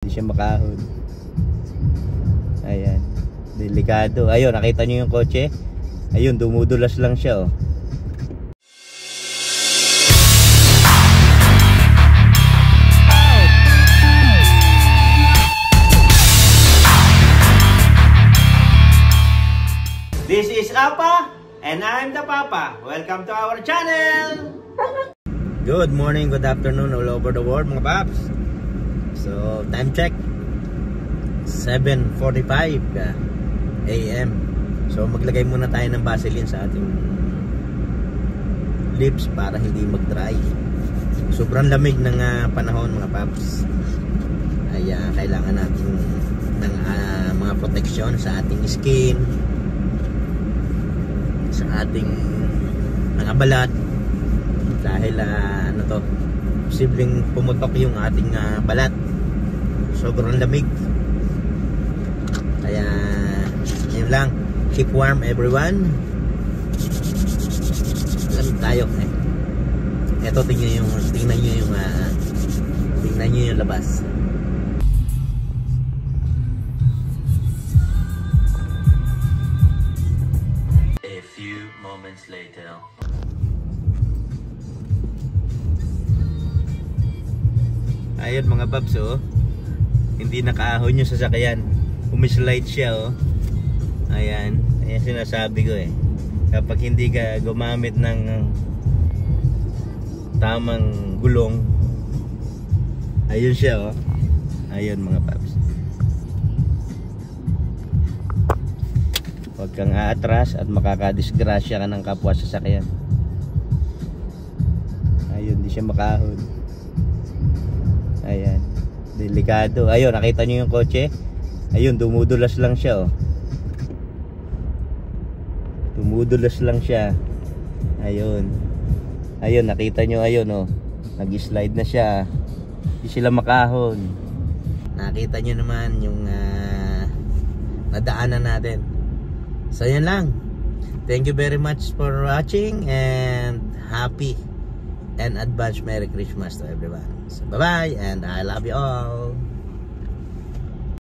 Hindi siya makahon. Ayan. Delikado. Ayun, nakita niyo yung kotse? Ayun, dumudulas lang siya, oh. This is Apa, and I'm the Papa. Welcome to our channel! Good morning, good afternoon all over the world, mga paps. So, time check 7:45 AM. So, maglagay muna tayo ng Vaseline sa ating lips para hindi mag-dry. Sobrang lamig ng panahon, mga paps. Ay kailangan natin ng mga protection sa ating skin, sa ating mga balat, dahil posibleng pumutok yung ating balat. Sobrang lamig. Kaya yun lang, keep warm everyone. Lamig tayo eh. Eto, tingnan nyo yung labas. Moments later. Ayun, mga babs, oh. Hindi nakaahon yung sasakyan. Umislide siya, oh. Ayan. Ayan sinasabi ko eh. Kapag hindi ka gumamit ng tamang gulong, ayun siya, oh. Ayun, mga babs. Huwag kang aatras at makakadisgrasya ka ng kapwa sasakyan. Ayun, di siya makahon. Ayan, delikado. Ayun, nakita niyo yung kotse? Ayun, dumudulas lang siya, oh. Dumudulas lang siya. Ayun. Ayun, nakita niyo, ayun, oh. Nag-slide na siya. Di sila makahon. Nakita niyo naman yung nadaanan natin. So yan lang. Thank you very much for watching, and happy and advance Merry Christmas to everyone. So bye bye, and I love you all.